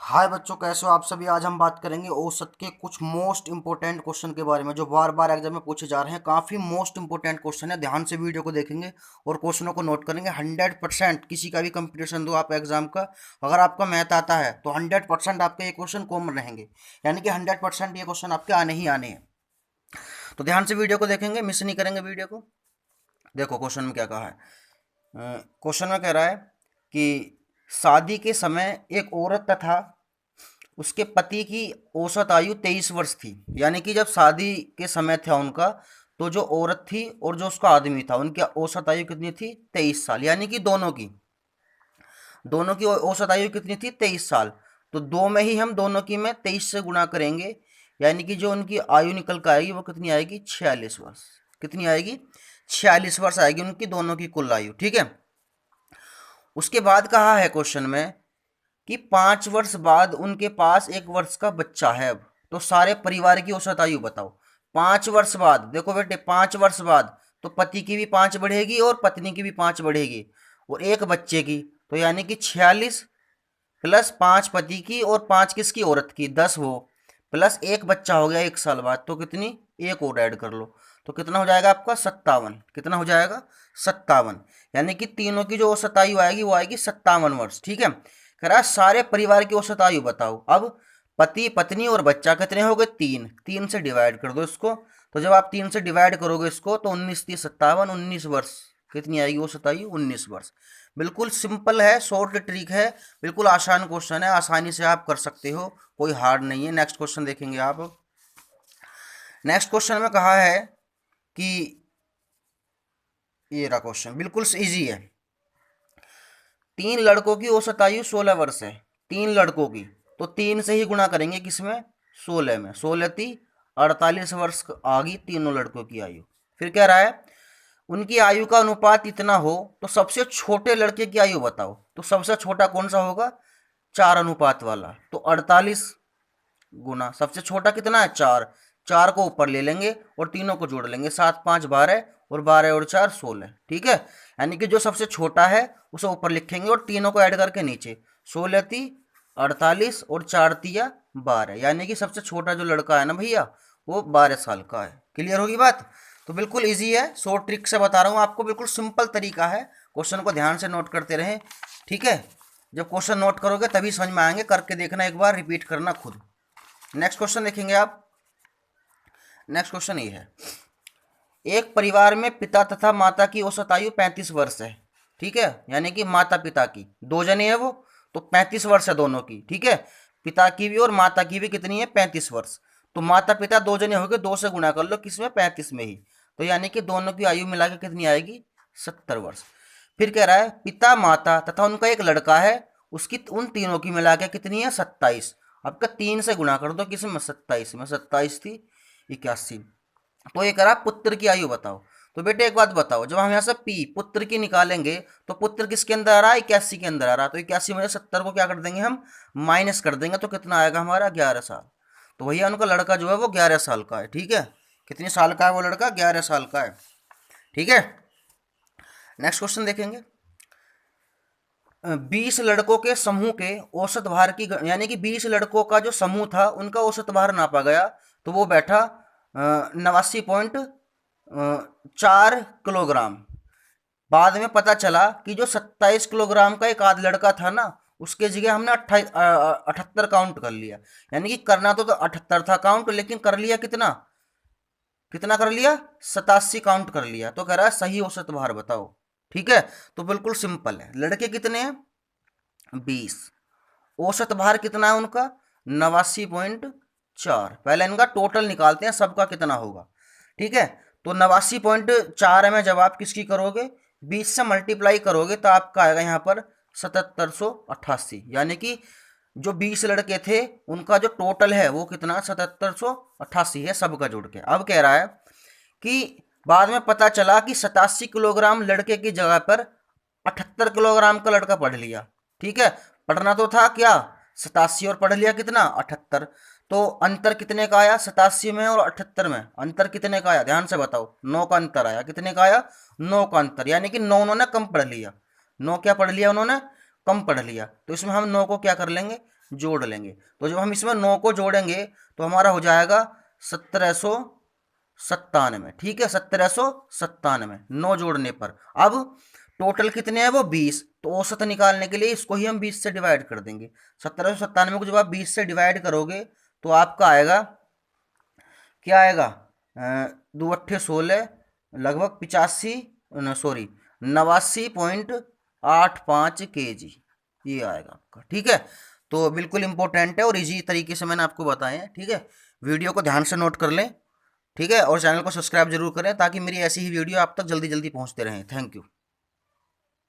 हाय बच्चों, कैसे हो आप सभी। आज हम बात करेंगे औसत के कुछ मोस्ट इंपोर्टेंट क्वेश्चन के बारे में जो बार बार एग्जाम में पूछे जा रहे हैं। काफ़ी मोस्ट इंपोर्टेंट क्वेश्चन है। ध्यान से वीडियो को देखेंगे और क्वेश्चनों को नोट करेंगे। 100% किसी का भी कंपटीशन दो आप एग्जाम का, अगर आपका मैथ आता है तो 100% आपके ये क्वेश्चन कॉमन रहेंगे। यानी कि 100% ये क्वेश्चन आपके आने ही आने हैं। तो ध्यान से वीडियो को देखेंगे, मिस नहीं करेंगे वीडियो को। देखो क्वेश्चन में क्या कहा है। क्वेश्चन में कह रहा है कि शादी के समय एक औरत तथा उसके पति की औसत आयु 23 वर्ष थी। यानी कि जब शादी के समय था उनका, तो जो औरत थी और जो उसका आदमी था उनकी औसत आयु कितनी थी? 23 साल। यानी कि दोनों की औसत आयु कितनी थी? 23 साल। तो दो में ही हम दोनों की में 23 से गुणा करेंगे। यानी कि जो उनकी आयु निकल कर आएगी वो कितनी आएगी? 46 वर्ष। कितनी आएगी? 46 वर्ष आएगी उनकी दोनों की कुल आयु। ठीक है। उसके बाद कहा है क्वेश्चन में कि 5 वर्ष बाद उनके पास 1 वर्ष का बच्चा है। अब तो सारे परिवार की औसत आयु बताओ। 5 वर्ष बाद, देखो बेटे, 5 वर्ष बाद तो पति की भी 5 बढ़ेगी और पत्नी की भी 5 बढ़ेगी और एक बच्चे की, तो यानी कि 46 प्लस 5 पति की और 5 किसकी? औरत की, 10 वो प्लस एक बच्चा हो गया 1 साल बाद, तो कितनी? एक और ऐड कर लो तो कितना हो जाएगा आपका? 57। कितना हो जाएगा? 57। यानी कि तीनों की जो औसत आयु आएगी वो आएगी 57 वर्ष। ठीक है। कह रहा है सारे परिवार की औसत आयु बताओ। अब पति पत्नी और बच्चा कितने हो गए? 3। 3 से डिवाइड कर दो इसको। तो जब आप 3 से डिवाइड करोगे इसको तो 19 × 3 = 57, 19 वर्ष। कितनी आएगी औसत आयु? 19 वर्ष। बिल्कुल सिंपल है, शॉर्ट ट्रिक है, बिल्कुल आसान क्वेश्चन है, आसानी से आप कर सकते हो, कोई हार्ड नहीं है। नेक्स्ट क्वेश्चन देखेंगे आप। नेक्स्ट क्वेश्चन में कहा है कि ये रहा क्वेश्चन, बिल्कुल इजी है। 3 लड़कों की औसत आयु 16 वर्ष है। 3 लड़कों की, तो 3 से ही गुणा करेंगे किसमें? 16 में। 16 × 3 = 48 वर्ष आ गई तीनों लड़कों की आयु। फिर कह रहा है उनकी आयु का अनुपात इतना हो तो सबसे छोटे लड़के की आयु बताओ। तो सबसे छोटा कौन सा होगा? 4 अनुपात वाला। तो 48 गुना सबसे छोटा कितना है? 4। 4 को ऊपर ले लेंगे और तीनों को जोड़ लेंगे। 7 × 5 = 12 और 12 और 4 = 16। ठीक है। यानी कि जो सबसे छोटा है उसे ऊपर लिखेंगे और तीनों को ऐड करके नीचे। 16 × 3 = 48 और 4 × 3 = 12। यानी कि सबसे छोटा जो लड़का है ना भैया, वो 12 साल का है। क्लियर होगी बात? तो बिल्कुल ईजी है, शॉर्ट ट्रिक से बता रहा हूँ आपको, बिल्कुल सिंपल तरीका है। क्वेश्चन को ध्यान से नोट करते रहें। ठीक है। जब क्वेश्चन नोट करोगे तभी समझ में आएंगे, करके देखना एक बार, रिपीट करना खुद। नेक्स्ट क्वेश्चन देखेंगे आप। नेक्स्ट क्वेश्चन ये है, एक परिवार में पिता तथा माता की औसत आयु 35 वर्ष है। ठीक है। यानी कि माता पिता की, दो जने हैं वो, तो 35 वर्ष है दोनों की। ठीक है। पिता की भी और माता की भी कितनी है? 35 वर्ष। तो माता पिता दो जने हो गए, 2 से गुणा कर लो किसमें? 35 में ही। तो यानी कि दोनों की आयु मिला के कितनी आएगी? 70 वर्ष। फिर कह रहा है पिता माता तथा उनका एक लड़का है, उसकी उन तीनों की मिला के कितनी है? 27। आपका 3 से गुणा कर दो किसमें? 27 में। 27 थी 81। तो ये करा पुत्र की आयु बताओ। तो बेटे एक बात बताओ, जब हम यहाँ से पी पुत्र की निकालेंगे तो पुत्र किसके अंदर आ रहा है? 81 के अंदर आ रहा है। तो 81 में से 70 को क्या कर देंगे हम? माइनस कर देंगे। तो कितना आएगा हमारा? 11 साल। तो भैया उनका लड़का जो है वो 11 साल का है। ठीक है। कितने साल का है वो लड़का? 11 साल का है। ठीक है। नेक्स्ट क्वेश्चन देखेंगे। 20 लड़कों के समूह के औसत भार की यानी कि 20 लड़कों का जो समूह था उनका औसत भार नापा गया। तो वो बैठा 89.4 किलोग्राम। बाद में पता चला कि जो 27 किलोग्राम का एक आध लड़का था ना, उसके जगह हमने 78 काउंट कर लिया। यानी कि करना तो 78 था काउंट, लेकिन कर लिया कितना? कितना कर लिया? 87 काउंट कर लिया। तो कह रहा है सही औसत भार बताओ। ठीक है। तो बिल्कुल सिंपल है। लड़के कितने हैं? 20। औसत भार कितना है उनका? 89.4। पहले इनका टोटल निकालते हैं, सबका कितना होगा। ठीक है। तो 89.4 में जब आप किसकी करोगे? 20 से मल्टीप्लाई करोगे तो आपका आएगा यहाँ पर 7788। यानी कि जो 20 लड़के थे उनका जो टोटल है वो कितना? 7788 है सबका जोड़ के। अब कह रहा है कि बाद में पता चला कि 87 किलोग्राम लड़के की जगह पर 78 किलोग्राम का लड़का पढ़ लिया। ठीक है। पढ़ना तो था क्या? 87 और पढ़ लिया कितना? 78। तो अंतर कितने का आया? 87 में और 78 में अंतर कितने का आया? ध्यान से बताओ। 9 का अंतर आया। कितने का आया? 9 का अंतर। यानी कि 9 उन्होंने कम पढ़ लिया। 9 क्या पढ़ लिया उन्होंने? कम पढ़ लिया। तो इसमें हम 9 को क्या कर लेंगे? जोड़ लेंगे। तो जब हम इसमें 9 को जोड़ेंगे तो हमारा हो जाएगा 1797। ठीक है, 1797 9 जोड़ने पर। अब टोटल कितने हैं वो 20, तो औसत निकालने के लिए इसको ही हम 20 से डिवाइड कर देंगे। 1797 को जब आप 20 से डिवाइड करोगे तो आपका आएगा, क्या आएगा, 2 × 8 = 16, लगभग 89.85 kg ये आएगा आपका। ठीक है, तो बिल्कुल इंपॉर्टेंट है और इजी तरीके से मैंने आपको बताए हैं। ठीक है, वीडियो को ध्यान से नोट कर लें। ठीक है, और चैनल को सब्सक्राइब जरूर करें ताकि मेरी ऐसी ही वीडियो आप तक जल्दी जल्दी पहुंचते रहें। Thank you.